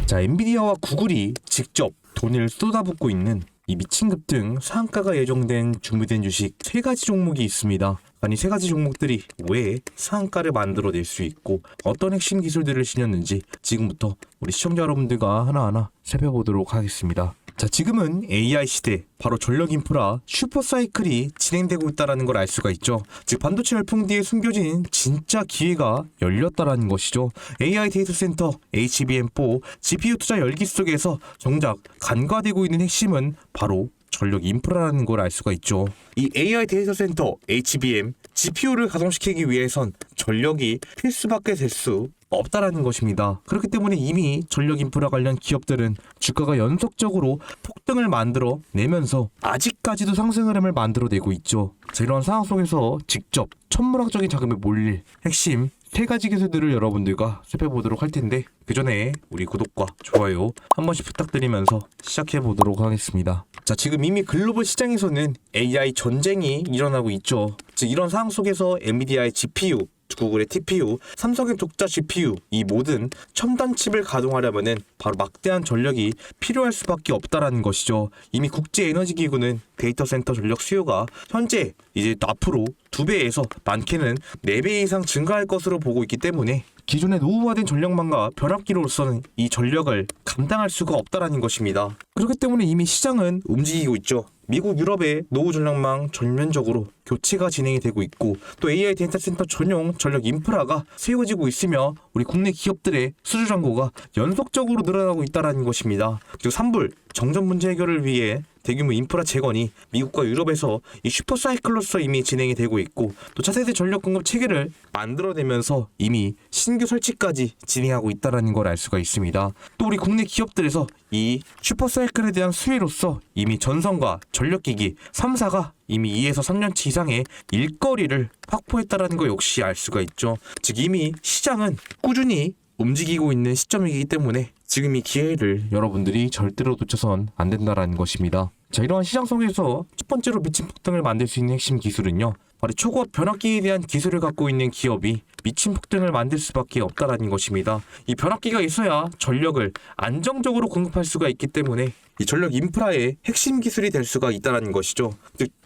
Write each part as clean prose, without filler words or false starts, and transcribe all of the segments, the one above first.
자, 엔비디아와 구글이 직접 돈을 쏟아붓고 있는 이 미친 급등 상한가가 예정된 준비된 주식 3가지 종목이 있습니다. 아니 3가지 종목들이 왜 상한가를 만들어낼 수 있고 어떤 핵심 기술들을 실렸는지 지금부터 우리 시청자 여러분들과 하나하나 살펴보도록 하겠습니다. 자, 지금은 AI 시대, 바로 전력 인프라 슈퍼사이클이 진행되고 있다는 걸 알 수가 있죠. 즉 반도체 열풍 뒤에 숨겨진 진짜 기회가 열렸다라는 것이죠. AI 데이터 센터, HBM4, GPU 투자 열기 속에서 정작 간과되고 있는 핵심은 바로 전력 인프라라는 걸 알 수가 있죠. 이 AI 데이터 센터, HBM, GPU를 가동시키기 위해선 전력이 필수밖에 될 수 없다라는 것입니다. 그렇기 때문에 이미 전력 인프라 관련 기업들은 주가가 연속적으로 폭등을 만들어 내면서 아직까지도 상승 흐름을 만들어내고 있죠. 자, 이런 상황 속에서 직접 천문학적인 자금에 몰릴 핵심 3가지 기술들을 여러분들과 살펴보도록 할 텐데 그 전에 우리 구독과 좋아요 한 번씩 부탁드리면서 시작해 보도록 하겠습니다. 자, 지금 이미 글로벌 시장에서는 AI 전쟁이 일어나고 있죠. 즉 이런 상황 속에서 엔비디아의 GPU, 구글의 TPU, 삼성의 독자 GPU, 이 모든 첨단 칩을 가동하려면은 바로 막대한 전력이 필요할 수밖에 없다라는 것이죠. 이미 국제에너지기구는 데이터 센터 전력 수요가 현재 이제 앞으로 2배에서 많게는 4배 이상 증가할 것으로 보고 있기 때문에 기존의 노후화된 전력망과 변압기로서는 이 전력을 감당할 수가 없다라는 것입니다. 그렇기 때문에 이미 시장은 움직이고 있죠. 미국, 유럽의 노후 전력망 전면적으로 교체가 진행이 되고 있고 또 AI 데이터 센터 전용 전력 인프라가 세워지고 있으며 우리 국내 기업들의 수주 잔고가 연속적으로 늘어나고 있다는 것입니다. 그리고 산불 정전 문제 해결을 위해 대규모 인프라 재건이 미국과 유럽에서 이 슈퍼사이클로서 이미 진행이 되고 있고 또 차세대 전력 공급 체계를 만들어내면서 이미 신규 설치까지 진행하고 있다는 걸 알 수가 있습니다. 또 우리 국내 기업들에서 이 슈퍼사이클에 대한 수혜로서 이미 전선과 전력기기 3사가 이미 2에서 3년치 이상의 일거리를 확보했다는 거 역시 알 수가 있죠. 즉 이미 시장은 꾸준히 움직이고 있는 시점이기 때문에 지금 이 기회를 여러분들이 절대로 놓쳐선 안 된다는 것입니다. 자, 이러한 시장 속에서 첫 번째로 미친 폭등을 만들 수 있는 핵심 기술은요, 바로 초고압 변압기에 대한 기술을 갖고 있는 기업이 미친 폭등을 만들 수밖에 없다는 것입니다. 이 변압기가 있어야 전력을 안정적으로 공급할 수가 있기 때문에 이 전력 인프라의 핵심 기술이 될 수가 있다는 것이죠.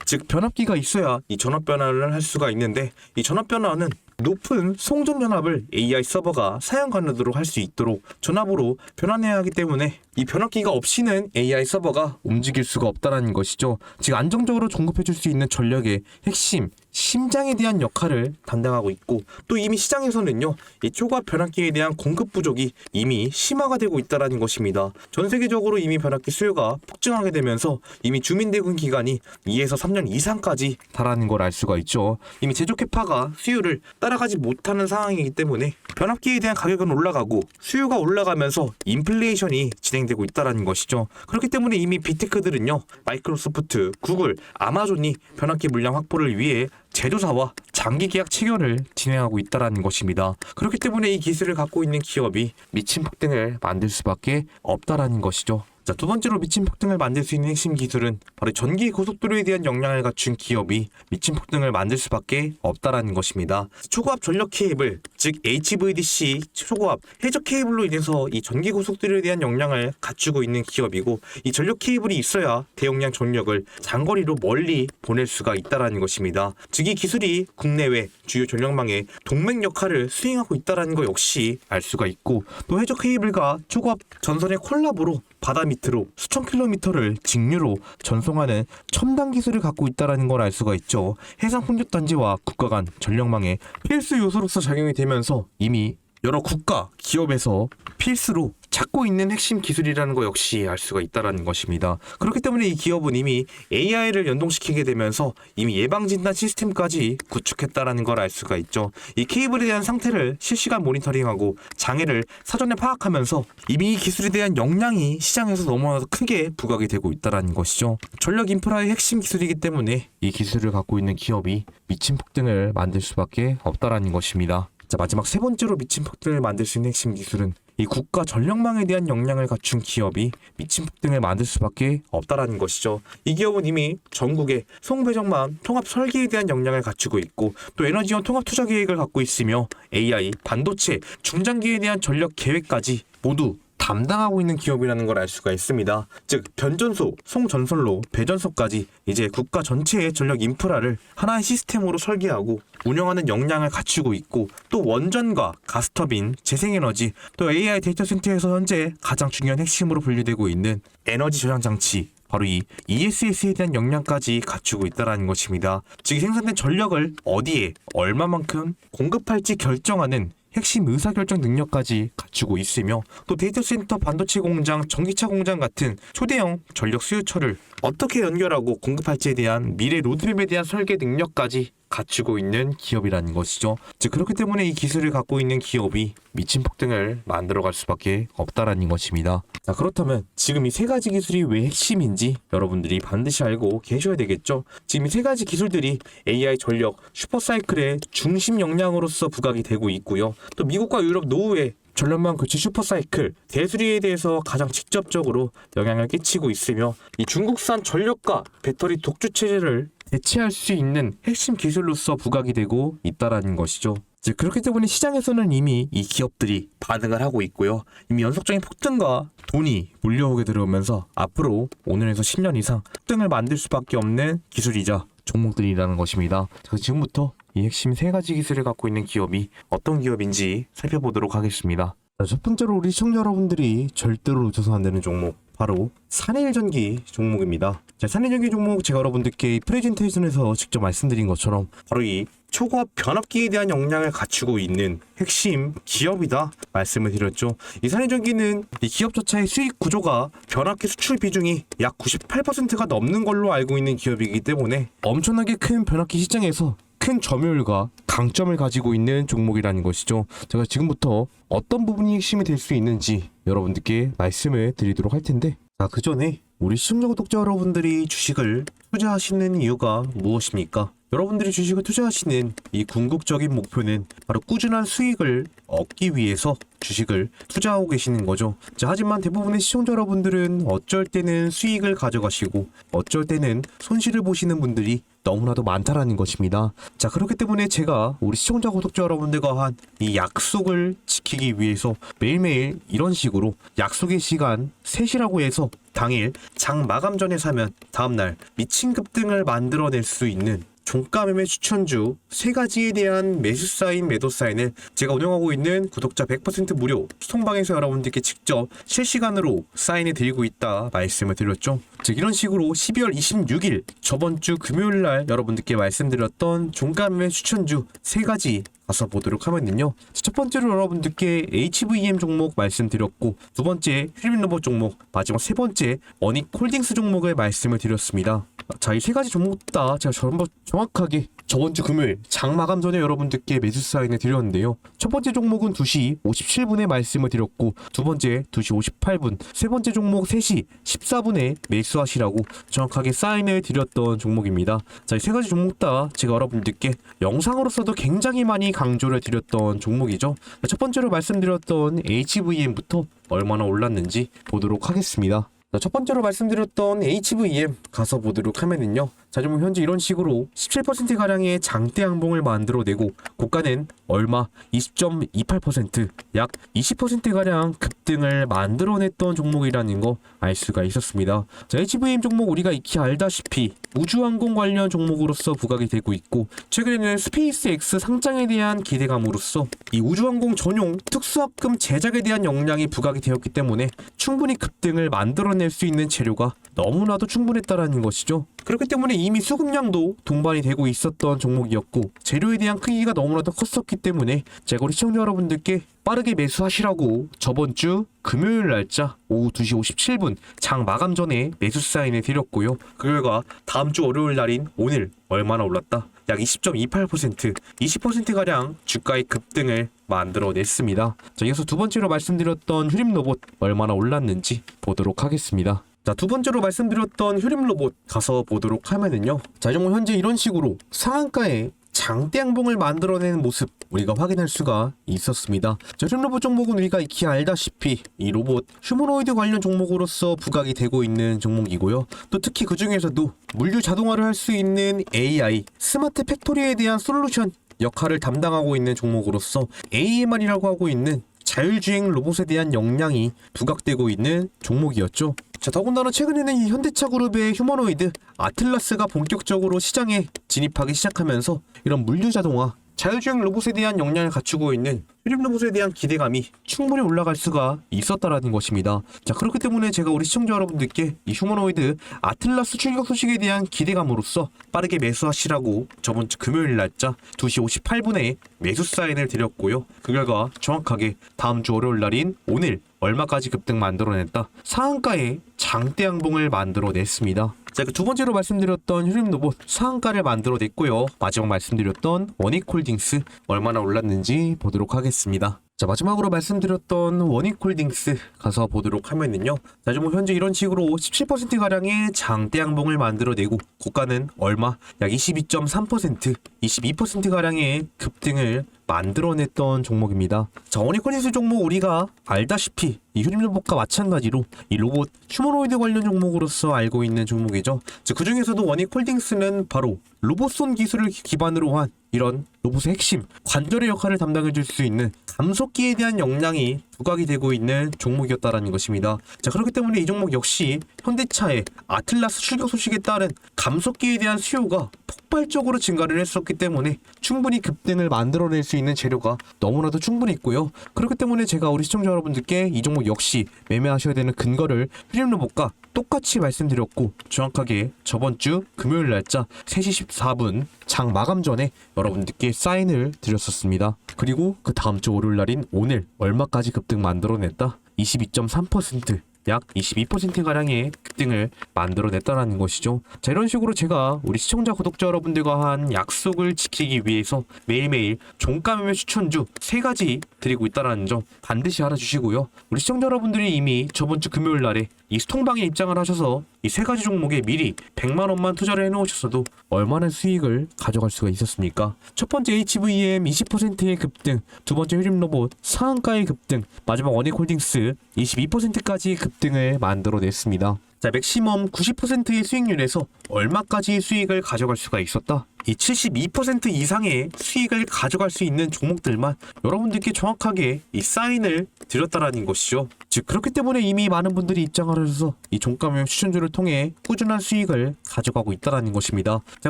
즉 변압기가 있어야 이 전압 변환을 할 수가 있는데 이 전압 변환은 높은 송전 전압을 AI 서버가 사용 가능하도록 할 수 있도록 전압으로 변환해야 하기 때문에 이 변압기가 없이는 AI 서버가 움직일 수가 없다는 것이죠. 즉 안정적으로 공급해줄 수 있는 전력의 핵심 심장에 대한 역할을 담당하고 있고 또 이미 시장에서는요 이 초고압 변압기에 대한 공급 부족이 이미 심화가 되고 있다는 것입니다. 전 세계적으로 이미 변압기 수요가 폭증하게 되면서 이미 주민대금 기간이 2에서 3년 이상까지 달하는 걸 알 수가 있죠. 이미 제조 캐파가 수요를 따라가지 못하는 상황이기 때문에 변압기에 대한 가격은 올라가고 수요가 올라가면서 인플레이션이 진행되고 있다는 것이죠. 그렇기 때문에 이미 빅테크들은요 마이크로소프트, 구글, 아마존이 변압기 물량 확보를 위해 제조사와 장기 계약 체결을 진행하고 있다는 것입니다. 그렇기 때문에 이 기술을 갖고 있는 기업이 미친 폭등을 만들 수밖에 없다는 것이죠. 자, 두 번째로 미친 폭등을 만들 수 있는 핵심 기술은 바로 전기 고속도로에 대한 역량을 갖춘 기업이 미친 폭등을 만들 수밖에 없다는 것입니다. 초고압 전력 케이블, 즉 HVDC 초고압 해적 케이블로 인해서 이 전기 고속도로에 대한 역량을 갖추고 있는 기업이고 이 전력 케이블이 있어야 대용량 전력을 장거리로 멀리 보낼 수가 있다는 것입니다. 즉 이 기술이 국내외 주요 전력망의 동맹 역할을 수행하고 있다는 것 역시 알 수가 있고 또 해적 케이블과 초고압 전선의 콜라보로 바다 밑으로 수천 킬로미터를 직류로 전송하는 첨단 기술을 갖고 있다는 걸 알 수가 있죠. 해상 풍력 단지와 국가 간 전력망의 필수 요소로서 작용이 되면서 이미 여러 국가, 기업에서 필수로 찾고 있는 핵심 기술이라는 거 역시 알 수가 있다는 것입니다. 그렇기 때문에 이 기업은 이미 AI를 연동시키게 되면서 이미 예방진단 시스템까지 구축했다는 걸 알 수가 있죠. 이 케이블에 대한 상태를 실시간 모니터링하고 장애를 사전에 파악하면서 이미 이 기술에 대한 역량이 시장에서 너무나 크게 부각이 되고 있다는 것이죠. 전력 인프라의 핵심 기술이기 때문에 이 기술을 갖고 있는 기업이 미친 폭등을 만들 수밖에 없다는 것입니다. 자, 마지막 세 번째로 미친 폭등을 만들 수 있는 핵심 기술은 이 국가 전력망에 대한 역량을 갖춘 기업이 미친 폭등을 만들 수밖에 없다라는 것이죠. 이 기업은 이미 전국의 송배정망 통합 설계에 대한 역량을 갖추고 있고 또 에너지원 통합 투자 계획을 갖고 있으며 AI, 반도체, 중장기에 대한 전력 계획까지 모두 담당하고 있는 기업이라는 걸 알 수가 있습니다. 즉 변전소, 송전선로, 배전소까지 이제 국가 전체의 전력 인프라를 하나의 시스템으로 설계하고 운영하는 역량을 갖추고 있고 또 원전과 가스터빈, 재생에너지, 또 AI 데이터 센터에서 현재 가장 중요한 핵심으로 분류되고 있는 에너지 저장 장치 바로 이 ESS에 대한 역량까지 갖추고 있다는 것입니다. 즉 생산된 전력을 어디에 얼마만큼 공급할지 결정하는 핵심 의사결정 능력까지 갖추고 있으며 또 데이터 센터, 반도체 공장, 전기차 공장 같은 초대형 전력 수요처를 어떻게 연결하고 공급할지에 대한 미래 로드맵에 대한 설계 능력까지 갖추고 있는 기업이라는 것이죠. 즉 그렇기 때문에 이 기술을 갖고 있는 기업이 미친 폭등을 만들어갈 수밖에 없다라는 것입니다. 자, 그렇다면 지금 이 세 가지 기술이 왜 핵심인지 여러분들이 반드시 알고 계셔야 되겠죠. 지금 이 세 가지 기술들이 AI 전력 슈퍼사이클의 중심 역량으로서 부각이 되고 있고요. 또 미국과 유럽 노후의 전력망 교체 슈퍼사이클 대수리에 대해서 가장 직접적으로 영향을 끼치고 있으며 이 중국산 전력과 배터리 독주 체제를 대체할 수 있는 핵심 기술로서 부각이 되고 있다라는 것이죠. 즉 그렇기 때문에 시장에서는 이미 이 기업들이 반응을 하고 있고요. 이미 연속적인 폭등과 돈이 몰려오게 들어오면서 앞으로 5년에서 10년 이상 폭등을 만들 수밖에 없는 기술이자 종목들이라는 것입니다. 그래서 지금부터 이 핵심 세 가지 기술을 갖고 있는 기업이 어떤 기업인지 살펴보도록 하겠습니다. 자, 첫 번째로 우리 시청자 여러분들이 절대로 놓쳐서 안 되는 종목 바로 산해일전기 종목입니다. 자, 산해일전기 종목 제가 여러분들께 프레젠테이션에서 직접 말씀드린 것처럼 바로 이 초고압 변압기에 대한 역량을 갖추고 있는 핵심 기업이다 말씀을 드렸죠. 이 산해전기는 이 기업 자체의 수익 구조가 변압기 수출 비중이 약 98%가 넘는 걸로 알고 있는 기업이기 때문에 엄청나게 큰 변압기 시장에서 큰 점유율과 강점을 가지고 있는 종목이라는 것이죠. 제가 지금부터 어떤 부분이 핵심이 될 수 있는지 여러분들께 말씀을 드리도록 할 텐데, 자, 그 전에 우리 시청자 구독자 여러분들이 주식을 투자하시는 이유가 무엇입니까? 여러분들이 주식을 투자하시는 이 궁극적인 목표는 바로 꾸준한 수익을 얻기 위해서 주식을 투자하고 계시는 거죠. 자, 하지만 대부분의 시청자 여러분들은 어쩔 때는 수익을 가져가시고 어쩔 때는 손실을 보시는 분들이 너무나도 많다라는 것입니다. 자, 그렇기 때문에 제가 우리 시청자 구독자 여러분들과 한 이 약속을 지키기 위해서 매일매일 이런 식으로 약속의 시간 3시라고 해서 당일 장 마감 전에 사면 다음날 미친 급등을 만들어낼 수 있는 종가 매매 추천주 3가지에 대한 매수 사인, 매도 사인을 제가 운영하고 있는 구독자 100% 무료 소통방에서 여러분들께 직접 실시간으로 사인해 드리고 있다 말씀을 드렸죠. 즉 이런 식으로 12월 26일 저번 주 금요일 날 여러분들께 말씀드렸던 종가 매매 추천주 3가지 가서 보도록 하면요. 첫 번째로 여러분들께 HVM 종목 말씀드렸고, 두 번째 휴림로봇 종목, 마지막 세 번째 원익홀딩스 종목을 말씀을 드렸습니다. 자, 이 세 가지 종목 다 제가 전부 정확하게 저번 주 금요일 장마감 전에 여러분들께 매수 사인을 드렸는데요. 첫 번째 종목은 2시 57분에 말씀을 드렸고, 두 번째 2시 58분, 세 번째 종목 3시 14분에 매수하시라고 정확하게 사인을 드렸던 종목입니다. 자, 이 세 가지 종목 다 제가 여러분들께 영상으로서도 굉장히 많이 강조를 드렸던 종목이죠. 첫 번째로 말씀드렸던 HVM부터 얼마나 올랐는지 보도록 하겠습니다. 첫 번째로 말씀드렸던 HVM 가서 보도록 하면은요. 자, 지금 현재 이런 식으로 17%가량의 장대 양봉을 만들어내고 고가는 얼마? 20.28%, 약 20%가량 급등을 만들어냈던 종목이라는 거 알 수가 있었습니다. 자, HVM 종목 우리가 익히 알다시피 우주항공 관련 종목으로서 부각이 되고 있고, 최근에는 스페이스X 상장에 대한 기대감으로써 이 우주항공 전용 특수합금 제작에 대한 역량이 부각이 되었기 때문에 충분히 급등을 만들어낼 수 있는 재료가 너무나도 충분했다라는 것이죠. 그렇기 때문에 이미 수급량도 동반이 되고 있었던 종목이었고, 재료에 대한 크기가 너무나도 컸었기 때문에 제가 우리 시청자 여러분들께 빠르게 매수하시라고 저번 주 금요일 날짜 오후 2시 57분 장 마감 전에 매수 사인을 드렸고요. 그 결과 다음 주 월요일 날인 오늘 얼마나 올랐다? 약 20.28%, 20%가량 주가의 급등을 만들어냈습니다. 자, 이어서 두 번째로 말씀드렸던 휴림로봇 얼마나 올랐는지 보도록 하겠습니다. 자, 두 번째로 말씀드렸던 휴림로봇 가서 보도록 하면은요. 자, 정말 현재 이런 식으로 상한가에 장대 양봉을 만들어내는 모습 우리가 확인할 수가 있었습니다. 자, 로봇 종목은 우리가 익히 알다시피 이 로봇 휴머노이드 관련 종목으로서 부각이 되고 있는 종목이고요. 또 특히 그 중에서도 물류 자동화를 할 수 있는 AI 스마트 팩토리에 대한 솔루션 역할을 담당하고 있는 종목으로서 AMR이라고 하고 있는 자율주행 로봇에 대한 역량이 부각되고 있는 종목이었죠. 자, 더군다나 최근에는 이 현대차 그룹의 휴머노이드 아틀라스가 본격적으로 시장에 진입하기 시작하면서 이런 물류 자동화 자율주행 로봇에 대한 역량을 갖추고 있는 휴림 로봇에 대한 기대감이 충분히 올라갈 수가 있었다라는 것입니다. 자, 그렇기 때문에 제가 우리 시청자 여러분들께 이 휴머노이드 아틀라스 출격 소식에 대한 기대감으로써 빠르게 매수하시라고 저번 주 금요일 날짜 2시 58분에 매수 사인을 드렸고요. 그 결과 정확하게 다음 주 월요일 날인 오늘 얼마까지 급등 만들어냈다. 상한가의 장대 양봉을 만들어냈습니다. 자, 그 두 번째로 말씀드렸던 휴림 로봇 상한가를 만들어냈고요. 마지막 말씀드렸던 원익홀딩스 얼마나 올랐는지 보도록 하겠습니다. 자, 마지막으로 말씀드렸던 원익홀딩스 가서 보도록 하면은요. 자, 뭐 현재 이런 식으로 17%가량의 장대 양봉을 만들어내고 고가는 얼마? 약 22.3%, 22%가량의 급등을 만들어냈던 종목입니다. 자, 원익홀딩스 종목 우리가 알다시피 이 휴림 로봇과 마찬가지로 이 로봇 휴머노이드 관련 종목으로서 알고 있는 종목이죠. 자, 그 중에서도 원익홀딩스는 바로 로봇손 기술을 기반으로 한 이런 로봇의 핵심 관절의 역할을 담당해 줄 수 있는 감속기에 대한 역량이 부각이 되고 있는 종목이었다라는 것입니다. 자, 그렇기 때문에 이 종목 역시 현대차의 아틀라스 출격 소식에 따른 감속기에 대한 수요가 폭발적으로 증가를 했었기 때문에 충분히 급등을 만들어낼 수 있는 재료가 너무나도 충분히 있고요. 그렇기 때문에 제가 우리 시청자 여러분들께 이 종목 역시 매매하셔야 되는 근거를 휴림 로봇과 똑같이 말씀드렸고 정확하게 저번 주 금요일 날짜 3시 14분 장 마감 전에 여러분들께 사인을 드렸었습니다. 그리고 그 다음 주 월요일 날인 오늘 얼마까지 급등 만들어냈다? 22.3%, 약 22%가량의 급등을 만들어냈다라는 것이죠. 자, 이런 식으로 제가 우리 시청자 구독자 여러분들과 한 약속을 지키기 위해서 매일매일 종가 매매 추천주 3가지 드리고 있다는 점 반드시 알아주시고요. 우리 시청자 여러분들이 이미 저번 주 금요일 날에 이 수통방에 입장을 하셔서 이 3가지 종목에 미리 100만 원만 투자를 해놓으셨어도 얼마나 수익을 가져갈 수가 있었습니까? 첫 번째 HVM 20%의 급등, 두 번째 휴림로봇 상한가의 급등, 마지막 원익홀딩스 22%까지 급등을 만들어냈습니다. 자, 맥시멈 90%의 수익률에서 얼마까지 수익을 가져갈 수가 있었다? 이 72% 이상의 수익을 가져갈 수 있는 종목들만 여러분들께 정확하게 이 사인을 드렸다라는 것이죠. 즉, 그렇기 때문에 이미 많은 분들이 입장을 하셔서 이 종가매매 추천주를 통해 꾸준한 수익을 가져가고 있다라는 것입니다. 자,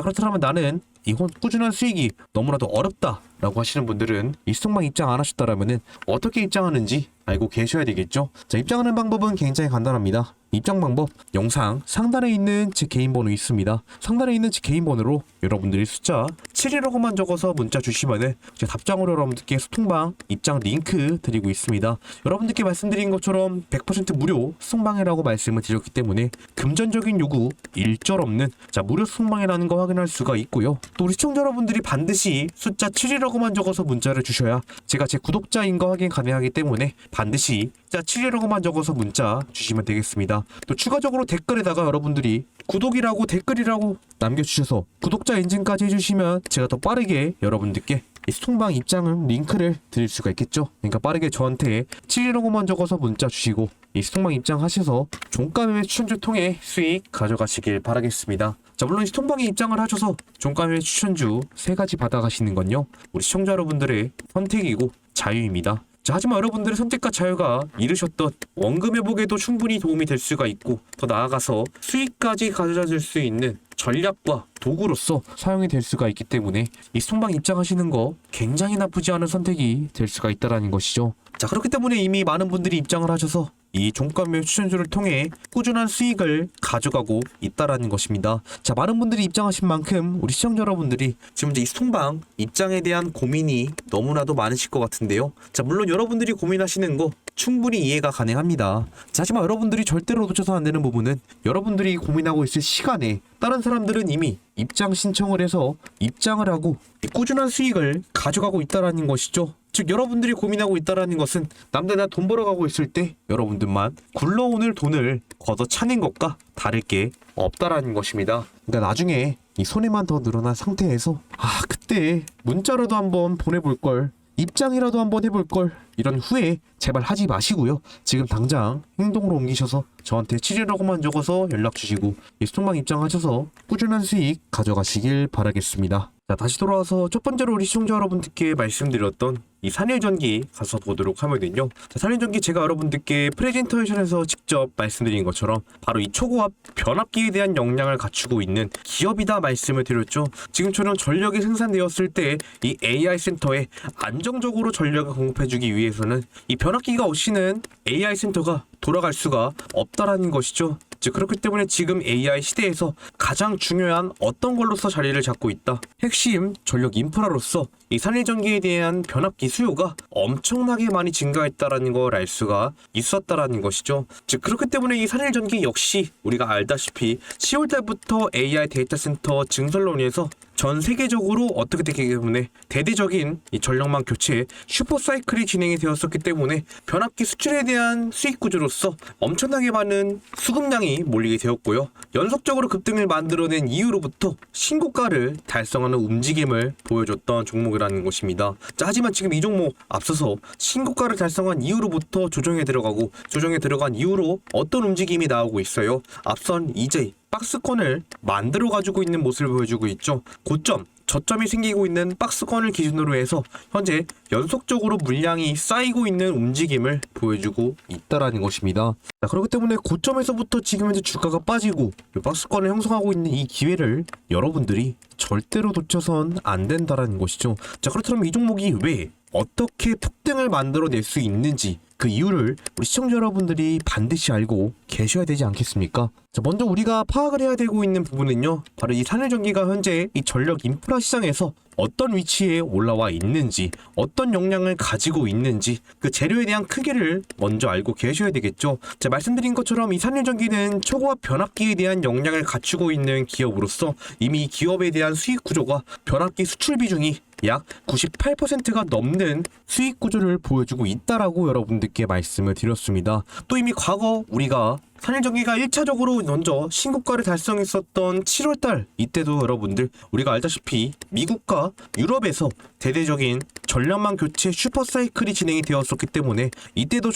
그렇다면 나는 이건 꾸준한 수익이 너무나도 어렵다라고 하시는 분들은 이 수통방 입장 안 하셨다라면은 어떻게 입장하는지 알고 계셔야 되겠죠. 자, 입장하는 방법은 굉장히 간단합니다. 입장 방법 영상 상단에 있는 제 개인 번호 있습니다. 상단에 있는 제 개인 번호로 여러분들이 숫자 7이라고만 적어서 문자 주시면은 제가 답장으로 여러분들께 수통방 입장 링크 드리고 있습니다. 여러분들께 말씀드린 것처럼 100% 무료 수통방이라고 말씀을 드렸기 때문에 금전적인 요구 일절 없는 자 무료 수통방이라는 거 확인할 수가 있고요. 또 우리 시청자 여러분들이 반드시 숫자 7이라고만 적어서 문자를 주셔야 제가 제 구독자인 거 확인 가능하기 때문에 반드시 숫자 7이라고만 적어서 문자 주시면 되겠습니다. 또 추가적으로 댓글에다가 여러분들이 구독이라고 댓글이라고 남겨주셔서 구독자 인증까지 해주시면 제가 더 빠르게 여러분들께 이 수통방 입장은 링크를 드릴 수가 있겠죠. 그러니까 빠르게 저한테 7이라고만 적어서 문자 주시고 이 수통방 입장하셔서 종가매매 추천주 통해 수익 가져가시길 바라겠습니다. 자, 물론 수통방에 입장을 하셔서 종가매매 추천주 3가지 받아가시는 건요 우리 시청자 여러분들의 선택이고 자유입니다. 자, 하지만 여러분들의 선택과 자유가 이르셨던 원금 회복에도 충분히 도움이 될 수가 있고 더 나아가서 수익까지 가져줄 수 있는 전략과 도구로서 사용이 될 수가 있기 때문에 이 수통방 입장하시는 거 굉장히 나쁘지 않은 선택이 될 수가 있다는 것이죠. 자, 그렇기 때문에 이미 많은 분들이 입장을 하셔서 이 종가매매 추천주를 통해 꾸준한 수익을 가져가고 있다라는 것입니다. 자, 많은 분들이 입장하신 만큼 우리 시청자 여러분들이 지금 이제 이 수통방 입장에 대한 고민이 너무나도 많으실 것 같은데요. 자, 물론 여러분들이 고민하시는 거 충분히 이해가 가능합니다. 자, 하지만 여러분들이 절대로 놓쳐서 안 되는 부분은 여러분들이 고민하고 있을 시간에 다른 사람들은 이미 입장 신청을 해서 입장을 하고 꾸준한 수익을 가져가고 있다라는 것이죠. 즉 여러분들이 고민하고 있다라는 것은 남들 다 돈 벌어가고 있을 때 여러분들만 굴러오는 돈을 걷어차는 것과 다를 게 없다라는 것입니다. 그러니까 나중에 이 손해만 더 늘어난 상태에서 그때 문자라도 한번 보내볼 걸, 입장이라도 한번 해볼 걸, 이런 후회 제발 하지 마시고요. 지금 당장 행동으로 옮기셔서 저한테 치료라고만 적어서 연락 주시고 이 소통방 입장하셔서 꾸준한 수익 가져가시길 바라겠습니다. 자, 다시 돌아와서 첫 번째로 우리 시청자 여러분들께 말씀드렸던 이 산일전기 가서 보도록 하면은요. 자, 산일전기 제가 여러분들께 프레젠테이션에서 직접 말씀드린 것처럼 바로 이 초고압 변압기에 대한 역량을 갖추고 있는 기업이다 말씀을 드렸죠. 지금처럼 전력이 생산되었을 때 이 AI 센터에 안정적으로 전력을 공급해주기 위해서는 이 변압기가 없이는 AI 센터가 돌아갈 수가 없다라는 것이죠. 즉 그렇기 때문에 지금 AI 시대에서 가장 중요한 어떤 걸로서 자리를 잡고 있다. 핵심 전력 인프라로서 이 산일전기에 대한 변압기 수요가 엄청나게 많이 증가했다라는 걸 알 수가 있었다라는 것이죠. 즉 그렇기 때문에 이 산일전기 역시 우리가 알다시피 10월달부터 AI 데이터 센터 증설론에서 전 세계적으로 어떻게 되기 때문에 대대적인 이 전력망 교체 슈퍼사이클이 진행이 되었었기 때문에 변압기 수출에 대한 수익 구조로서 엄청나게 많은 수급량이 몰리게 되었고요. 연속적으로 급등을 만들어낸 이후로부터 신고가를 달성하는 움직임을 보여줬던 종목이라는 것입니다. 자, 하지만 지금 이 종목 앞서서 신고가를 달성한 이후로부터 조정에 들어가고 조정에 들어간 이후로 어떤 움직임이 나오고 있어요. 앞선 이제 박스권을 만들어 가지고 있는 모습을 보여주고 있죠. 고점, 저점이 생기고 있는 박스권을 기준으로 해서 현재 연속적으로 물량이 쌓이고 있는 움직임을 보여주고 있다라는 것입니다. 자, 그렇기 때문에 고점에서부터 지금 현재 주가가 빠지고 박스권을 형성하고 있는 이 기회를 여러분들이 절대로 놓쳐선 안 된다라는 것이죠. 자, 그렇다면 이 종목이 왜 어떻게 폭등을 만들어낼 수 있는지 그 이유를 우리 시청자 여러분들이 반드시 알고 계셔야 되지 않겠습니까? 자, 먼저 우리가 파악을 해야 되고 있는 부분은요, 바로 이 산일전기가 현재 이 전력 인프라 시장에서 어떤 위치에 올라와 있는지, 어떤 역량을 가지고 있는지 그 재료에 대한 크기를 먼저 알고 계셔야 되겠죠. 자, 말씀드린 것처럼 이 산일전기는 초고압 변압기에 대한 역량을 갖추고 있는 기업으로서 이미 이 기업에 대한 수익 구조가 변압기 수출 비중이 약 98%가 넘는 수익 구조를 보여주고 있다라고 여러분들께 말씀을 드렸습니다. 또 이미 과거 우리가 산일전기가 1차적으로 먼저 신고가를 달성했었던 7월달 이때도 여러분들 우리가 알다시피 미국과 유럽에서 대대적인 전력망 교체 슈퍼사이클이 진행이 되었었기 때문에 이때도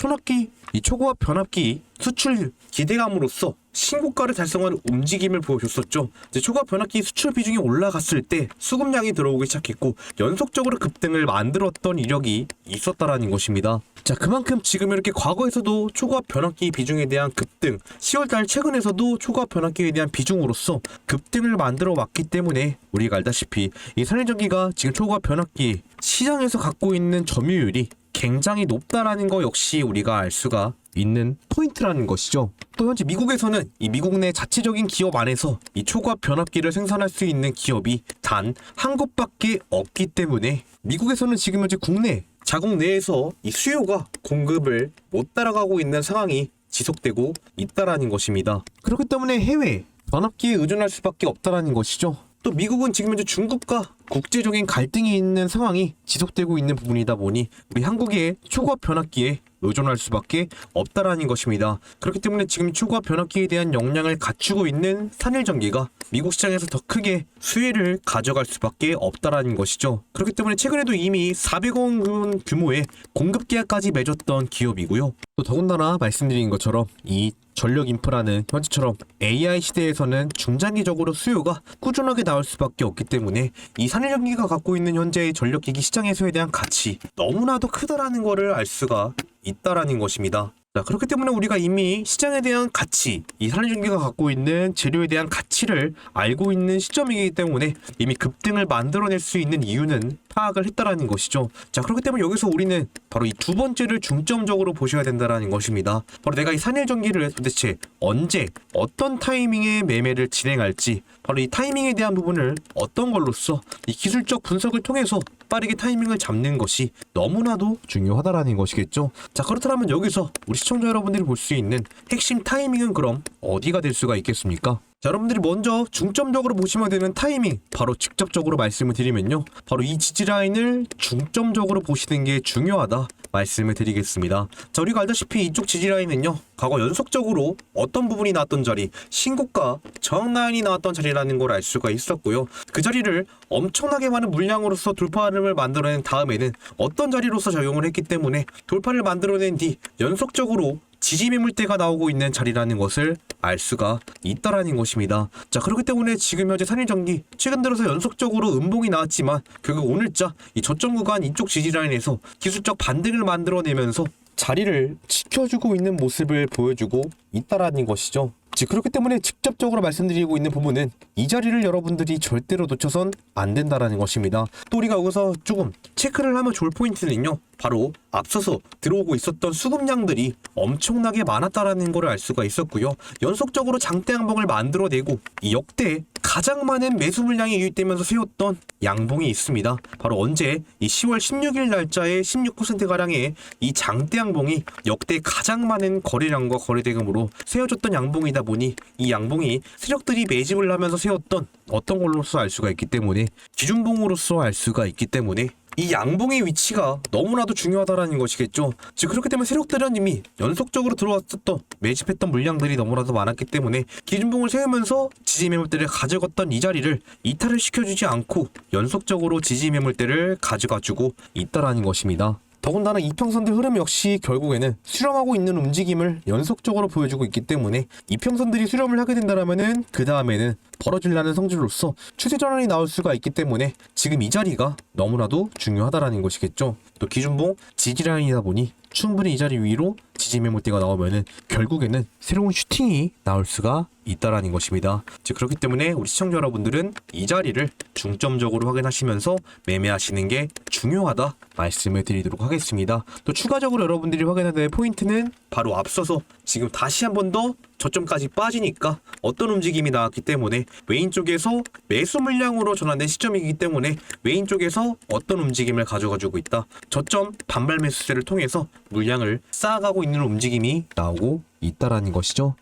이 초고압 변압기 수출 기대감으로써 신고가를 달성하는 움직임을 보여줬었죠. 이제 초고압 변압기 수출 비중이 올라갔을 때 수급량이 들어오기 시작했고 연속적으로 급등을 만들었던 이력이 있었다라는 것입니다. 자, 그만큼 지금 이렇게 과거에서도 초고압 변압기 비중에 대한 급등, 10월달 최근에서도 초고압 변압기에 대한 비중으로서 급등을 만들어 왔기 때문에 우리가 알다시피 이 산일전기가 지금 초고압 변압기 시장에서 갖고 있는 점유율이 굉장히 높다라는 거 역시 우리가 알 수가 있는 포인트라는 것이죠. 또 현재 미국에서는 이 미국 내 자체적인 기업 안에서 이 초고압 변압기를 생산할 수 있는 기업이 단 한 곳밖에 없기 때문에 미국에서는 지금 현재 국내 자국 내에서 이 수요가 공급을 못 따라가고 있는 상황이 지속되고 있다라는 것입니다. 그렇기 때문에 해외 변압기에 의존할 수밖에 없다라는 것이죠. 또 미국은 지금 현재 중국과 국제적인 갈등이 있는 상황이 지속되고 있는 부분이다 보니 우리 한국의 초고압 변압기에 의존할 수밖에 없다라는 것입니다. 그렇기 때문에 지금 초고압 변압기에 대한 역량을 갖추고 있는 산일전기가 미국 시장에서 더 크게 수혜를 가져갈 수밖에 없다라는 것이죠. 그렇기 때문에 최근에도 이미 400억 원 규모의 공급 계약까지 맺었던 기업이고요. 또 더군다나 말씀드린 것처럼 이 전력 인프라는 현재처럼 AI 시대에서는 중장기적으로 수요가 꾸준하게 나올 수밖에 없기 때문에 이 산일전기가 갖고 있는 현재의 전력기기 시장에서에 대한 가치 너무나도 크다라는 것을 알 수가 있다라는 것입니다. 자, 그렇기 때문에 우리가 이미 시장에 대한 가치, 이 산일전기가 갖고 있는 재료에 대한 가치를 알고 있는 시점이기 때문에 이미 급등을 만들어낼 수 있는 이유는 파악을 했다라는 것이죠. 자, 그렇기 때문에 여기서 우리는 바로 이 두 번째를 중점적으로 보셔야 된다라는 것입니다. 바로 내가 이 산일전기를 도대체 언제 어떤 타이밍에 매매를 진행할지, 바로 이 타이밍에 대한 부분을 어떤 걸로써 이 기술적 분석을 통해서 빠르게 타이밍을 잡는 것이 너무나도 중요하다라는 것이겠죠. 자, 그렇다면 여기서 우리 시청자 여러분들이 볼 수 있는 핵심 타이밍은 그럼 어디가 될 수가 있겠습니까? 자, 여러분들이 먼저 중점적으로 보시면 되는 타이밍 바로 직접적으로 말씀을 드리면요, 바로 이 지지라인을 중점적으로 보시는 게 중요하다 말씀을 드리겠습니다. 자, 우리가 알다시피 이쪽 지지라인은요, 과거 연속적으로 어떤 부분이 나왔던 자리, 신고가 저항 라인이 나왔던 자리라는 걸 알 수가 있었고요. 그 자리를 엄청나게 많은 물량으로서 돌파를 만들어낸 다음에는 어떤 자리로서 작용을 했기 때문에 돌파를 만들어낸 뒤 연속적으로 지지 매물대가 나오고 있는 자리라는 것을 알 수가 있다라는 것입니다. 자, 그렇기 때문에 지금 현재 산일전기 최근 들어서 연속적으로 음봉이 나왔지만 결국 오늘자 이 저점 구간 이쪽 지지라인에서 기술적 반등을 만들어내면서 자리를 지켜주고 있는 모습을 보여주고 있다라는 것이죠. 그렇기 때문에 직접적으로 말씀드리고 있는 부분은 이 자리를 여러분들이 절대로 놓쳐선 안 된다라는 것입니다. 또 우리가 여기서 조금 체크를 하면 좋을 포인트는요, 바로 앞서서 들어오고 있었던 수급량들이 엄청나게 많았다라는 걸 알 수가 있었고요. 연속적으로 장대 양봉을 만들어내고 이 역대 가장 많은 매수 물량이 유입되면서 세웠던 양봉이 있습니다. 바로 언제 이 10월 16일 날짜에 16%가량의 이 장대 양봉이 역대 가장 많은 거래량과 거래대금으로 세워졌던 양봉이다 보니 이 양봉이 세력들이 매집을 하면서 세웠던 어떤 걸로서 알 수가 있기 때문에, 기준봉으로서 알 수가 있기 때문에 이 양봉의 위치가 너무나도 중요하다라는 것이겠죠. 그렇기 때문에 세력들은 이미 연속적으로 들어왔었던 매집했던 물량들이 너무나도 많았기 때문에 기준봉을 세우면서 지지 매물대를 가져갔던 이 자리를 이탈을 시켜주지 않고 연속적으로 지지 매물대를 가져가주고 있다라는 것입니다. 더군다나 이평선들 흐름 역시 결국에는 수렴하고 있는 움직임을 연속적으로 보여주고 있기 때문에 이평선들이 수렴을 하게 된다면은 그 다음에는 벌어질라는 성질로서 추세 전환이 나올 수가 있기 때문에 지금 이 자리가 너무나도 중요하다라는 것이겠죠. 또 기준봉 지지라인이다 보니 충분히 이 자리 위로 지지 매물대가 나오면은 결국에는 새로운 슈팅이 나올 수가 있다라는 것입니다. 그렇기 때문에 우리 시청자 여러분들은 이 자리를 중점적으로 확인하시면서 매매하시는 게 중요하다 말씀을 드리도록 하겠습니다. 또 추가적으로 여러분들이 확인해야 될 포인트는 바로 앞서서 지금 다시 한 번 더 저점까지 빠지니까 어떤 움직임이 나왔기 때문에 외인 쪽에서 매수 물량으로 전환된 시점이기 때문에 외인 쪽에서 어떤 움직임을 가져가지고 있다, 저점 반발 매수세를 통해서 물량을 쌓아가고 있는 움직임이 나오고 있다라는 것이죠.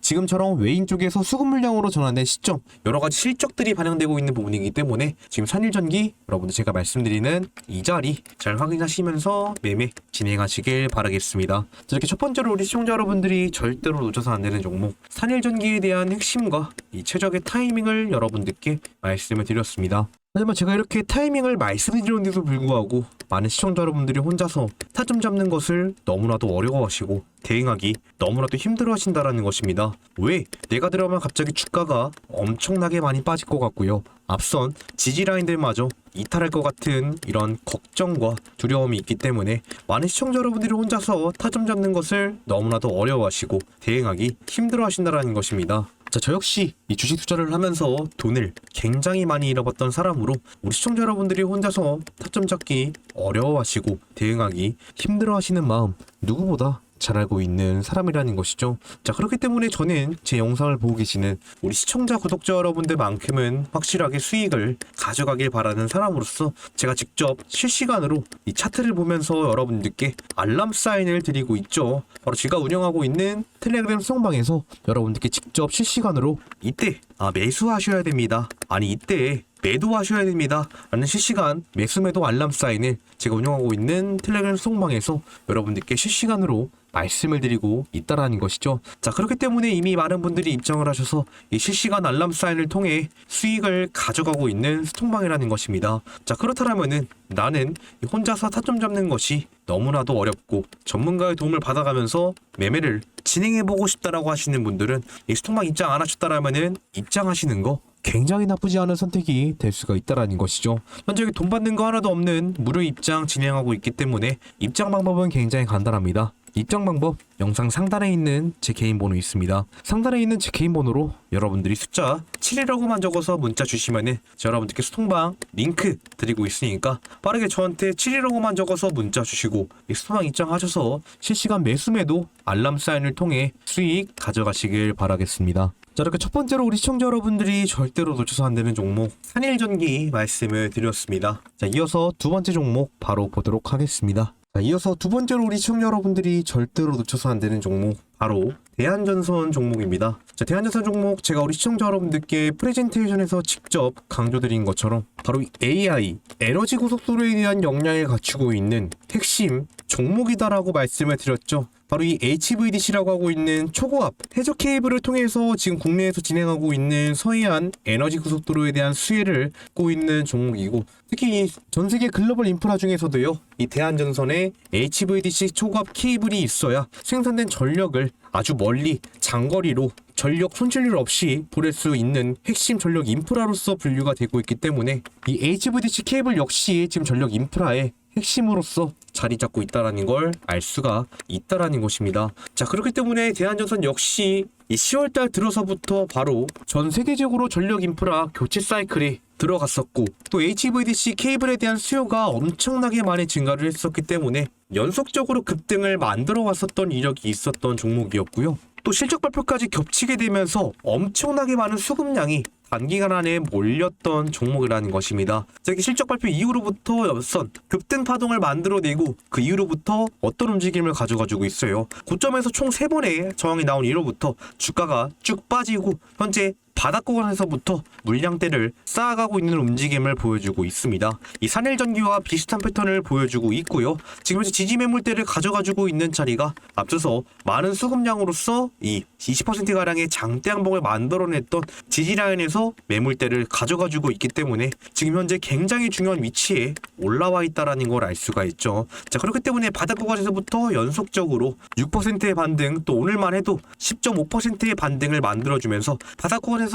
지금처럼 외인 쪽에서 수급 물량으로 전환된 시점, 여러가지 실적들이 반영되고 있는 부분이기 때문에 지금 산일전기 여러분들 제가 말씀드리는 이 자리 잘 확인하시면서 매매 진행하시길 바라겠습니다. 이렇게 첫 번째로 우리 시청자 여러분들이 절대로 놓쳐서 안 되는 종목 산일전기에 대한 핵심과 이 최적의 타이밍을 여러분들께 말씀을 드렸습니다. 하지만 제가 이렇게 타이밍을 말씀드렸는데도 불구하고 많은 시청자 여러분들이 혼자서 타점 잡는 것을 너무나도 어려워하시고 대응하기 너무나도 힘들어하신다라는 것입니다. 왜? 내가 들어가면 갑자기 주가가 엄청나게 많이 빠질 것 같고요. 앞선 지지라인들마저 이탈할 것 같은 이런 걱정과 두려움이 있기 때문에 많은 시청자 여러분들이 혼자서 타점 잡는 것을 너무나도 어려워하시고 대응하기 힘들어하신다라는 것입니다. 저 역시 이 주식 투자를 하면서 돈을 굉장히 많이 잃어봤던 사람으로 우리 시청자 여러분들이 혼자서 타점 잡기 어려워하시고 대응하기 힘들어하시는 마음 누구보다 잘 알고 있는 사람이라는 것이죠. 그렇기 때문에 저는 제 영상을 보고 계시는 우리 시청자 구독자 여러분들만큼은 확실하게 수익을 가져가길 바라는 사람으로서 제가 직접 실시간으로 이 차트를 보면서 여러분들께 알람 사인을 드리고 있죠. 바로 제가 운영하고 있는 텔레그램 수송방에서 여러분들께 직접 실시간으로 이때 매수하셔야 됩니다, 아니 이때 매도하셔야 됩니다 라는 실시간 매수 매도 알람 사인을 제가 운영하고 있는 텔레그램 수송방에서 여러분들께 실시간으로 말씀을 드리고 있다라는 것이죠. 그렇기 때문에 이미 많은 분들이 입장을 하셔서 이 실시간 알람 사인을 통해 수익을 가져가고 있는 수통방이라는 것입니다. 그렇다면은 나는 혼자서 타점 잡는 것이 너무나도 어렵고 전문가의 도움을 받아가면서 매매를 진행해보고 싶다라고 하시는 분들은 이 수통방 입장 안 하셨다라면은 입장하시는 거 굉장히 나쁘지 않은 선택이 될 수가 있다라는 것이죠. 현재 돈 받는 거 하나도 없는 무료 입장 진행하고 있기 때문에 입장 방법은 굉장히 간단합니다. 입장 방법 영상 상단에 있는 제 개인 번호 있습니다. 상단에 있는 제 개인 번호로 여러분들이 숫자 7이라고만 적어서 문자 주시면은 여러분들께 수통방 링크 드리고 있으니까 빠르게 저한테 7이라고만 적어서 문자 주시고 이 수통방 입장하셔서 실시간 매수매도 알람 사인을 통해 수익 가져가시길 바라겠습니다. 이렇게 첫 번째로 우리 시청자 여러분들이 절대로 놓쳐서 안 되는 종목 산일전기 말씀을 드렸습니다. 이어서 두 번째 종목 바로 보도록 하겠습니다. 이어서 두 번째로 우리 시청자 여러분들이 절대로 놓쳐서 안 되는 종목 바로 대한전선 종목입니다. 자, 대한전선 종목 제가 우리 시청자 여러분들께 프레젠테이션에서 직접 강조드린 것처럼 바로 이 AI, 에너지 고속도로에 대한 역량을 갖추고 있는 핵심 종목이다라고 말씀을 드렸죠. 바로 이 HVDC라고 하고 있는 초고압 해저 케이블을 통해서 지금 국내에서 진행하고 있는 서해안 에너지 고속도로에 대한 수혜를 받고 있는 종목이고, 특히 이 전 세계 글로벌 인프라 중에서도요, 이 대한전선에 HVDC 초고압 케이블이 있어야 생산된 전력을 아주 멀리 장거리로 전력 손실률 없이 보낼 수 있는 핵심 전력 인프라로서 분류가 되고 있기 때문에 이 HVDC 케이블 역시 지금 전력 인프라의 핵심으로서 자리 잡고 있다라는 걸 알 수가 있다라는 것입니다. 자, 그렇기 때문에 대한전선 역시 이 10월달 들어서부터 바로 전 세계적으로 전력 인프라 교체 사이클에 들어갔었고, 또 HVDC 케이블에 대한 수요가 엄청나게 많이 증가를 했었기 때문에 연속적으로 급등을 만들어 왔었던 이력이 있었던 종목이었고요. 또 실적 발표까지 겹치게 되면서 엄청나게 많은 수급량이 단기간 안에 몰렸던 종목이라는 것입니다. 저기 실적 발표 이후로부터 옆선 급등 파동을 만들어내고 그 이후로부터 어떤 움직임을 가져가지고 있어요. 고점에서 총 3번의 저항이 나온 이후로부터 주가가 쭉 빠지고 현재 바닥 구간에서부터 물량대를 쌓아가고 있는 움직임을 보여주고 있습니다. 이 산일전기와 비슷한 패턴을 보여주고 있고요. 지금 현재 지지 매물대를 가져가지고 있는 자리가 앞서서 많은 수급량으로서 이 20%가량의 장대 항봉을 만들어냈던 지지 라인에서 매물대를 가져가지고 있기 때문에 지금 현재 굉장히 중요한 위치에 올라와 있다는 걸 알 수가 있죠. 자, 그렇기 때문에 바닥 구간에서부터 연속적으로 6%의 반등, 또 오늘만 해도 10.5%의 반등을 만들어주면서 바닥 구간에서부터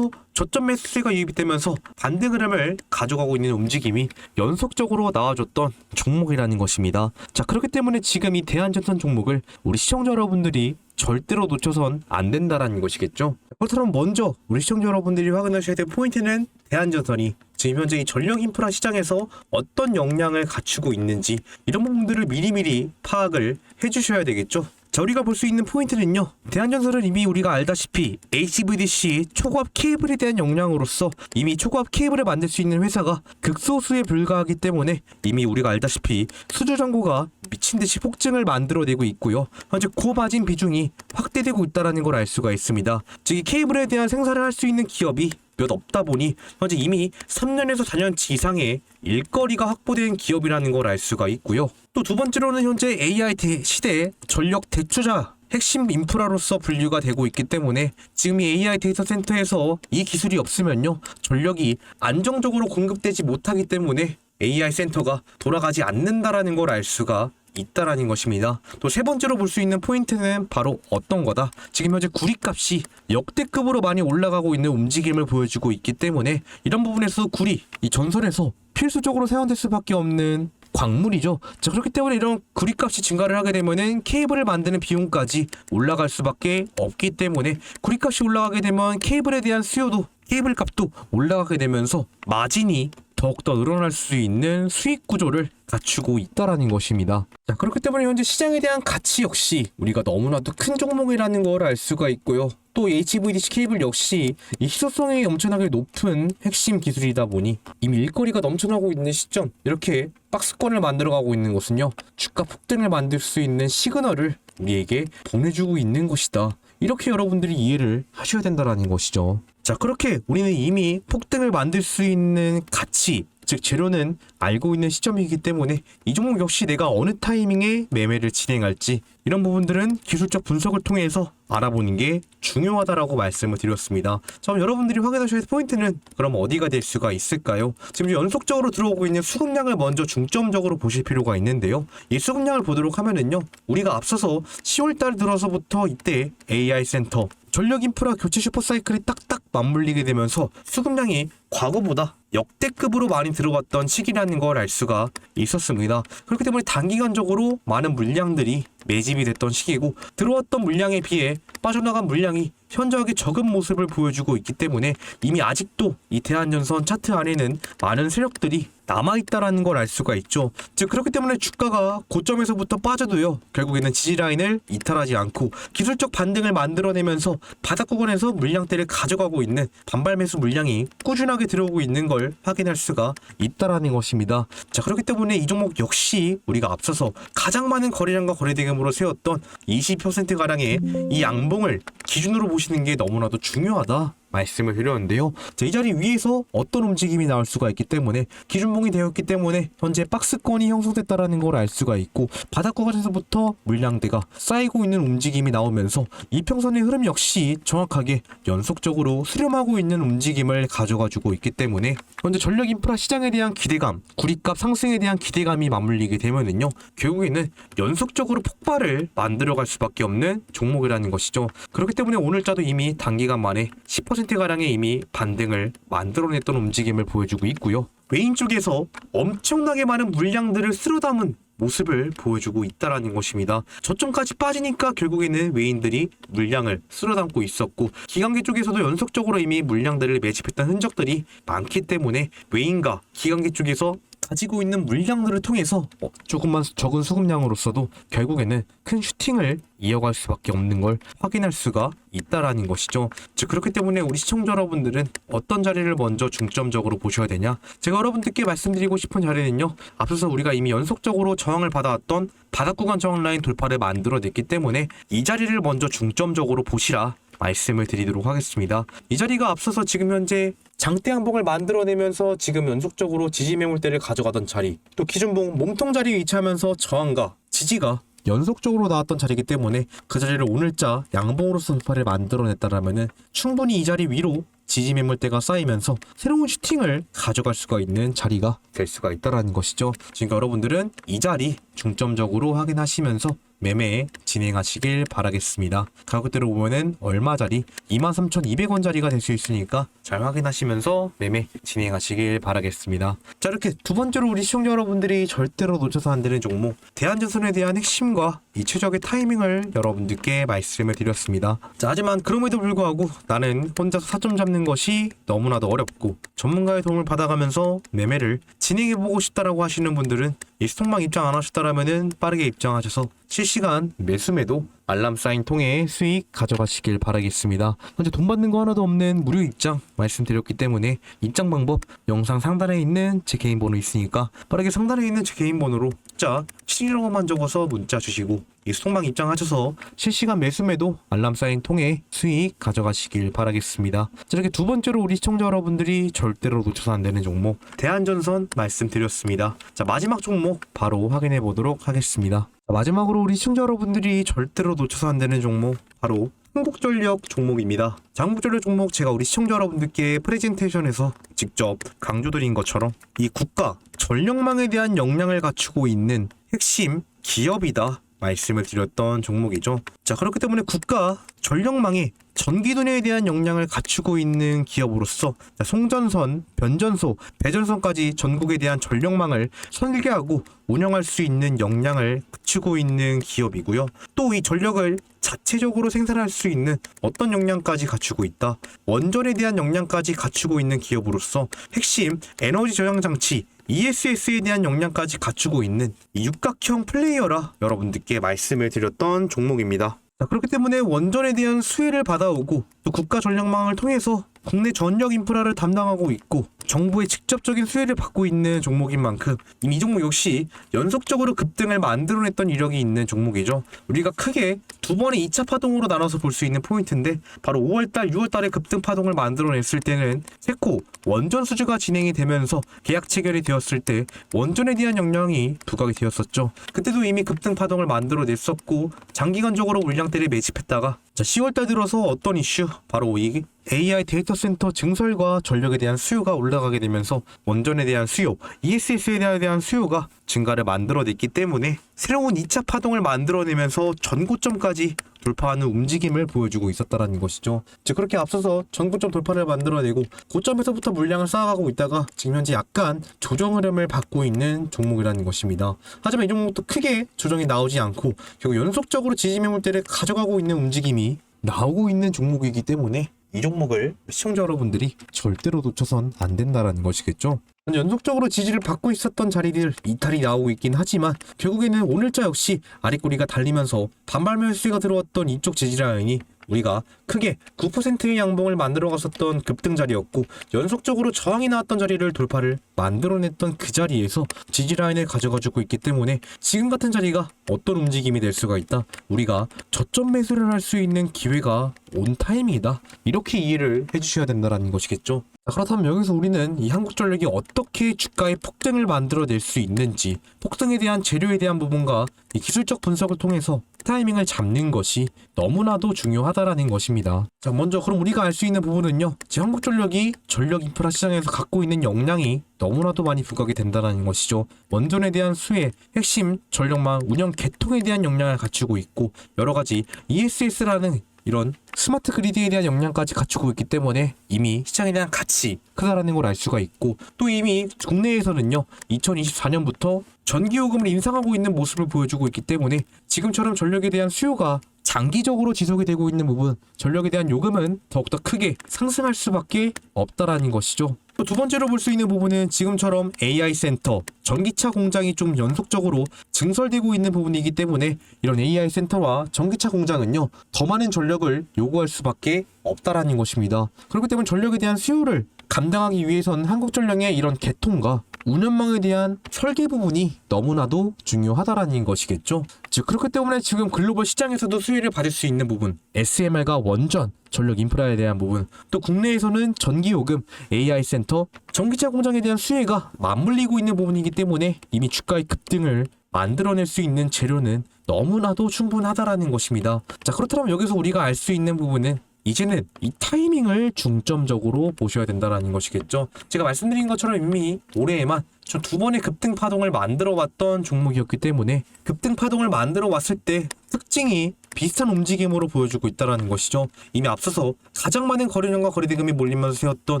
저점 매수세가 유입이 되면서 반등 흐름을 가져가고 있는 움직임이 연속적으로 나와줬던 종목이라는 것입니다. 자, 그렇기 때문에 지금 이 대한전선 종목을 우리 시청자 여러분들이 절대로 놓쳐선 안 된다라는 것이겠죠. 그렇다면 먼저 우리 시청자 여러분들이 확인하셔야 될 포인트는 대한전선이 지금 현재 이 전력 인프라 시장에서 어떤 역량을 갖추고 있는지, 이런 부분들을 미리미리 파악을 해주셔야 되겠죠. 자, 우리가 볼 수 있는 포인트는요, 대한전선은 이미 우리가 알다시피 HVDC 초고압 케이블에 대한 역량으로서 이미 초고압 케이블을 만들 수 있는 회사가 극소수에 불과하기 때문에 이미 우리가 알다시피 수주 잔고가 미친듯이 폭증을 만들어내고 있고요. 현재 고마진 비중이 확대되고 있다는 걸 알 수가 있습니다. 즉, 이 케이블에 대한 생산을 할 수 있는 기업이 몇 없다 보니 현재 이미 3년에서 4년치 이상의 일거리가 확보된 기업이라는 걸 알 수가 있고요. 또 두 번째로는 현재 AI 시대의 전력 대투자 핵심 인프라로서 분류가 되고 있기 때문에 지금 이 AI 데이터 센터에서 이 기술이 없으면요, 전력이 안정적으로 공급되지 못하기 때문에 AI 센터가 돌아가지 않는다라는 걸 알 수가 있다라는 것입니다. 또 세 번째로 볼 수 있는 포인트는 바로 어떤 거다? 지금 현재 구리값이 역대급으로 많이 올라가고 있는 움직임을 보여주고 있기 때문에 이런 부분에서 구리, 이 전선에서 필수적으로 사용될 수밖에 없는 광물이죠. 자, 그렇기 때문에 이런 구리값이 증가를 하게 되면은 케이블을 만드는 비용까지 올라갈 수밖에 없기 때문에 구리값이 올라가게 되면 케이블에 대한 수요도, 케이블 값도 올라가게 되면서 마진이 더욱더 늘어날 수 있는 수익 구조를 갖추고 있다라는 것입니다. 자, 그렇기 때문에 현재 시장에 대한 가치 역시 우리가 너무나도 큰 종목이라는 걸 알 수가 있고요. 또 HVDC 케이블 역시 이 희소성이 엄청나게 높은 핵심 기술이다 보니 이미 일거리가 넘쳐나고 있는 시점, 이렇게 박스권을 만들어가고 있는 것은요, 주가 폭등을 만들 수 있는 시그널을 우리에게 보내주고 있는 것이다. 이렇게 여러분들이 이해를 하셔야 된다는 것이죠. 자, 그렇게 우리는 이미 폭등을 만들 수 있는 가치, 즉 재료는 알고 있는 시점이기 때문에 이 종목 역시 내가 어느 타이밍에 매매를 진행할지, 이런 부분들은 기술적 분석을 통해서 알아보는 게 중요하다라고 말씀을 드렸습니다. 자, 그럼 여러분들이 확인하셔야 될 포인트는 그럼 어디가 될 수가 있을까요? 지금 연속적으로 들어오고 있는 수급량을 먼저 중점적으로 보실 필요가 있는데요. 이 수급량을 보도록 하면은요, 우리가 앞서서 10월달 들어서부터 이때 AI 센터, 전력 인프라 교체 슈퍼사이클이 딱딱 맞물리게 되면서 수급량이 과거보다 역대급으로 많이 들어왔던 시기라는 걸 알 수가 있었습니다. 그렇기 때문에 단기간적으로 많은 물량들이 매집이 됐던 시기고, 들어왔던 물량에 비해 빠져나간 물량이 현저하게 적은 모습을 보여주고 있기 때문에 이미 아직도 이 대한전선 차트 안에는 많은 세력들이 남아있다라는 걸 알 수가 있죠. 즉 그렇기 때문에 주가가 고점에서부터 빠져도요 결국에는 지지라인을 이탈하지 않고 기술적 반등을 만들어내면서 바닥 구간에서 물량대를 가져가고 있는 반발 매수 물량이 꾸준하게 들어오고 있는 걸 확인할 수가 있다라는 것입니다. 자, 그렇기 때문에 이 종목 역시 우리가 앞서서 가장 많은 거래량과 거래대금으로 세웠던 20%가량의 이 양봉을 기준으로 보시는 게 너무나도 중요하다 말씀을 드렸는데요. 자, 이 자리 위에서 어떤 움직임이 나올 수가 있기 때문에 기준봉이 되었기 때문에 현재 박스권이 형성됐다라는 걸 알 수가 있고 바닥 구간에서부터 물량대가 쌓이고 있는 움직임이 나오면서 이평선의 흐름 역시 정확하게 연속적으로 수렴하고 있는 움직임을 가져가주고 있기 때문에 현재 전력 인프라 시장에 대한 기대감, 구리값 상승에 대한 기대감이 맞물리게 되면은요 결국에는 연속적으로 폭발을 만들어갈 수밖에 없는 종목이라는 것이죠. 그렇기 때문에 오늘자도 이미 단기간 만에 10%가량의 이미 반등을 만들어냈던 움직임을 보여주고 있고요. 외인 쪽에서 엄청나게 많은 물량들을 쓸어 담은 모습을 보여주고 있다라는 것입니다. 저점까지 빠지니까 결국에는 외인들이 물량을 쓸어 담고 있었고 기관계 쪽에서도 연속적으로 이미 물량들을 매집했던 흔적들이 많기 때문에 외인과 기관계 쪽에서 가지고 있는 물량들을 통해서 조금만 적은 수급량으로서도 결국에는 큰 슈팅을 이어갈 수밖에 없는 걸 확인할 수가 있다라는 것이죠. 즉 그렇기 때문에 우리 시청자 여러분들은 어떤 자리를 먼저 중점적으로 보셔야 되냐, 제가 여러분들께 말씀드리고 싶은 자리는요 앞서서 우리가 이미 연속적으로 저항을 받아왔던 바닥 구간 저항 라인 돌파를 만들어냈기 때문에 이 자리를 먼저 중점적으로 보시라 말씀을 드리도록 하겠습니다. 이 자리가 앞서서 지금 현재 장대 양봉을 만들어내면서 지금 연속적으로 지지 매물대를 가져가던 자리, 또 기준봉 몸통 자리에 위치하면서 저항과 지지가 연속적으로 나왔던 자리이기 때문에 그 자리를 오늘자 양봉으로서 돌파를 만들어냈다라면은 충분히 이 자리 위로 지지 매물대가 쌓이면서 새로운 슈팅을 가져갈 수가 있는 자리가 될 수가 있다라는 것이죠. 지금 여러분들은 이 자리 중점적으로 확인하시면서 매매 진행하시길 바라겠습니다. 가격대로 보면은 얼마짜리 23,200원짜리가 될 수 있으니까 잘 확인하시면서 매매 진행하시길 바라겠습니다. 자, 이렇게 두 번째로 우리 시청자 여러분들이 절대로 놓쳐서 안 되는 종목 대한전선에 대한 핵심과 이 최적의 타이밍을 여러분들께 말씀을 드렸습니다. 자, 하지만 그럼에도 불구하고 나는 혼자서 사점 잡는 것이 너무나도 어렵고 전문가의 도움을 받아가면서 매매를 진행해보고 싶다라고 하시는 분들은 이 스톡망 입장 안 하셨다라면은 빠르게 입장하셔서 실시간 매수매도 알람 사인 통해 수익 가져가시길 바라겠습니다. 현재 돈 받는 거 하나도 없는 무료 입장 말씀드렸기 때문에 입장 방법 영상 상단에 있는 제 개인 번호 있으니까 빠르게 상단에 있는 제 개인 번호로 자 7이라고만 적어서 문자 주시고 이 스톡망 입장하셔서 실시간 매수매도 알람 사인 통해 수익 가져가시길 바라겠습니다. 자, 이렇게 두 번째로 우리 시청자 여러분들이 절대로 놓쳐서 안 되는 종목 대한전선 말씀드렸습니다. 자, 마지막 종목 바로 확인해 보도록 하겠습니다. 자, 마지막으로 우리 시청자 여러분들이 절대로 놓쳐서 안 되는 종목 바로 한국전력 종목입니다. 자, 한국전력 종목 제가 우리 시청자 여러분들께 프레젠테이션에서 직접 강조드린 것처럼 이 국가 전력망에 대한 역량을 갖추고 있는 핵심 기업이다 말씀을 드렸던 종목이죠. 자, 그렇기 때문에 국가 전력망에 전기도내에 대한 역량을 갖추고 있는 기업으로서 송전선, 변전소, 배전선까지 전국에 대한 전력망을 설계하고 운영할 수 있는 역량을 갖추고 있는 기업이고요. 또 이 전력을 자체적으로 생산할 수 있는 어떤 역량까지 갖추고 있다. 원전에 대한 역량까지 갖추고 있는 기업으로서 핵심 에너지 저장 장치 ESS에 대한 역량까지 갖추고 있는 이 육각형 플레이어라 여러분들께 말씀을 드렸던 종목입니다. 자, 그렇기 때문에 원전에 대한 수혜를 받아오고 또 국가 전력망을 통해서 국내 전력 인프라를 담당하고 있고 정부의 직접적인 수혜를 받고 있는 종목인 만큼 이 종목 역시 연속적으로 급등을 만들어냈던 이력이 있는 종목이죠. 우리가 크게 두 번의 2차 파동으로 나눠서 볼 수 있는 포인트인데 바로 5월달, 6월달에 급등 파동을 만들어냈을 때는 세코 원전 수주가 진행이 되면서 계약 체결이 되었을 때 원전에 대한 역량이 부각이 되었었죠. 그때도 이미 급등 파동을 만들어냈었고 장기간적으로 물량대를 매집했다가 자, 10월달 들어서 어떤 이슈? 바로 이 AI 데이터 센터 증설과 전력에 대한 수요가 올라가게 되면서 원전에 대한 수요, ESS에 대한 수요가 증가를 만들어냈기 때문에 새로운 2차 파동을 만들어내면서 전고점까지 돌파하는 움직임을 보여주고 있었다는 것이죠. 즉 그렇게 앞서서 전고점 돌파를 만들어내고 고점에서부터 물량을 쌓아가고 있다가 지금 현재 약간 조정 흐름을 받고 있는 종목이라는 것입니다. 하지만 이 종목도 크게 조정이 나오지 않고 결국 연속적으로 지지 매물대를 가져가고 있는 움직임이 나오고 있는 종목이기 때문에 이 종목을 시청자 여러분들이 절대로 놓쳐선 안 된다라는 것이겠죠. 연속적으로 지지를 받고 있었던 자리들 이탈이 나오고 있긴 하지만 결국에는 오늘자 역시 아랫꼬리가 달리면서 반발 매수가 들어왔던 이쪽 지지 라인이 우리가 크게 9%의 양봉을 만들어 갔었던 급등 자리였고 연속적으로 저항이 나왔던 자리를 돌파를 만들어냈던 그 자리에서 지지 라인을 가져가지고 있기 때문에 지금 같은 자리가 어떤 움직임이 될 수가 있다. 우리가 저점 매수를 할 수 있는 기회가 온 타이밍이다. 이렇게 이해를 해주셔야 된다는 것이겠죠. 그렇다면 여기서 우리는 이 한국전력이 어떻게 주가의 폭등을 만들어낼 수 있는지 폭등에 대한 재료에 대한 부분과 이 기술적 분석을 통해서 타이밍을 잡는 것이 너무나도 중요하다라는 것입니다. 자, 먼저 그럼 우리가 알 수 있는 부분은요. 지금 한국전력이 전력 인프라 시장에서 갖고 있는 역량이 너무나도 많이 부각이 된다는 것이죠. 원전에 대한 수혜, 핵심 전력망 운영 개통에 대한 역량을 갖추고 있고 여러 가지 ESS라는 이런 스마트 그리드에 대한 역량까지 갖추고 있기 때문에 이미 시장에 대한 가치 크다라는 걸 알 수가 있고 또 이미 국내에서는요 2024년부터 전기요금을 인상하고 있는 모습을 보여주고 있기 때문에 지금처럼 전력에 대한 수요가 장기적으로 지속이 되고 있는 부분 전력에 대한 요금은 더욱더 크게 상승할 수밖에 없다라는 것이죠. 또 두 번째로 볼 수 있는 부분은 지금처럼 AI 센터, 전기차 공장이 좀 연속적으로 증설되고 있는 부분이기 때문에 이런 AI 센터와 전기차 공장은요 더 많은 전력을 요구할 수밖에 없다라는 것입니다. 그렇기 때문에 전력에 대한 수요를 감당하기 위해선 한국전력의 이런 개통과 운영망에 대한 설계 부분이 너무나도 중요하다라는 것이겠죠. 즉 그렇기 때문에 지금 글로벌 시장에서도 수혜를 받을 수 있는 부분 SMR과 원전, 전력 인프라에 대한 부분 또 국내에서는 전기요금, AI 센터, 전기차 공장에 대한 수혜가 맞물리고 있는 부분이기 때문에 이미 주가의 급등을 만들어낼 수 있는 재료는 너무나도 충분하다라는 것입니다. 자 그렇다면 여기서 우리가 알 수 있는 부분은 이제는 이 타이밍을 중점적으로 보셔야 된다는 것이겠죠. 제가 말씀드린 것처럼 이미 올해에만 전 두 번의 급등 파동을 만들어 왔던 종목이었기 때문에 급등 파동을 만들어 왔을 때 특징이 비슷한 움직임으로 보여주고 있다는 것이죠. 이미 앞서서 가장 많은 거래량과 거래대금이 몰리면서 세웠던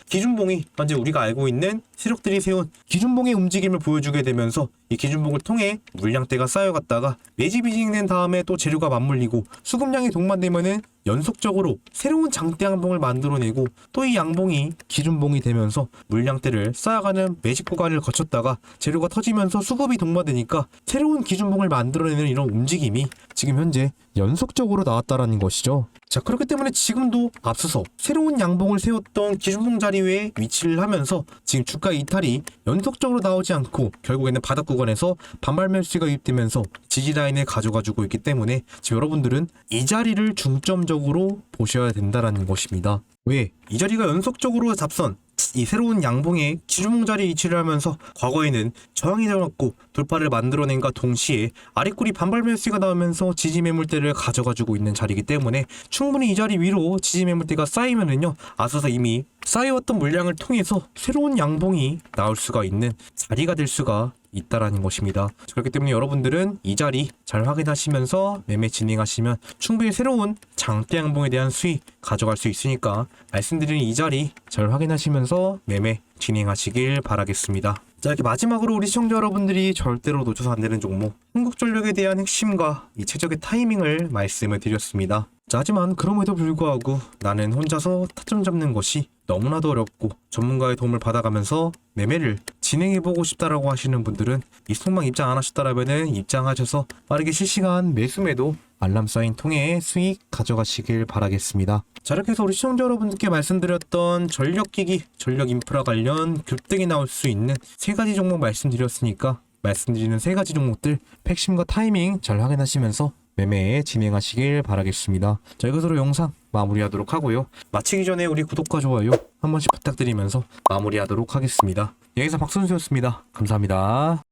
기준봉이 현재 우리가 알고 있는 세력들이 세운 기준봉의 움직임을 보여주게 되면서 이 기준봉을 통해 물량대가 쌓여갔다가 매집이 진행된 다음에 또 재료가 맞물리고 수급량이 동반되면은 연속적으로 새로운 장대 양봉을 만들어내고 또 이 양봉이 기준봉이 되면서 물량대를 쌓아가는 매집 구간을 거쳤다가 재료가 터지면서 수급이 동반되니까 새로운 기준봉을 만들어내는 이런 움직임이 지금 현재 연속적으로 나왔다라는 것이죠. 자 그렇기 때문에 지금도 앞서서 새로운 양봉을 세웠던 기준봉 자리에 위치를 하면서 지금 주가 이탈이 연속적으로 나오지 않고 결국에는 바닥 구간에서 반발 매수가 유입되면서 지지 라인을 가져가지고 있기 때문에 지금 여러분들은 이 자리를 중점적으로 보셔야 된다라는 것입니다. 왜? 이 자리가 연속적으로 잡선 이 새로운 양봉의 기준봉 자리에 위치를 하면서 과거에는 저항이 일어났고 돌파를 만들어낸과 동시에 아랫꼬리 반발 매수가 나오면서 지지 매물대를 가져가지고 있는 자리이기 때문에 충분히 이 자리 위로 지지 매물대가 쌓이면은요 앞서서 이미 쌓여왔던 물량을 통해서 새로운 양봉이 나올 수가 있는 자리가 될 수가 있다라는 것입니다. 그렇기 때문에 여러분들은 이 자리 잘 확인하시면서 매매 진행하시면 충분히 새로운 장대 양봉에 대한 수익 가져갈 수 있으니까 말씀드린 이 자리 잘 확인하시면서 매매 진행하시길 바라겠습니다. 자 이렇게 마지막으로 우리 시청자 여러분들이 절대로 놓쳐서 안 되는 종목 한국전력에 대한 핵심과 이 최적의 타이밍을 말씀을 드렸습니다. 자 하지만 그럼에도 불구하고 나는 혼자서 타점 잡는 것이 너무나도 어렵고 전문가의 도움을 받아가면서 매매를 진행해보고 싶다라고 하시는 분들은 이 속망 입장 안 하셨다라면은 입장하셔서 빠르게 실시간 매수매도 알람 사인 통해 수익 가져가시길 바라겠습니다. 자 이렇게 해서 우리 시청자 여러분들께 말씀드렸던 전력기기, 전력 인프라 관련 급등이 나올 수 있는 세 가지 종목 말씀드렸으니까 말씀드리는 세 가지 종목들 핵심과 타이밍 잘 확인하시면서 매매 진행하시길 바라겠습니다. 자 이것으로 영상 마무리하도록 하고요. 마치기 전에 우리 구독과 좋아요 한 번씩 부탁드리면서 마무리하도록 하겠습니다. 여기서 박선수였습니다. 감사합니다.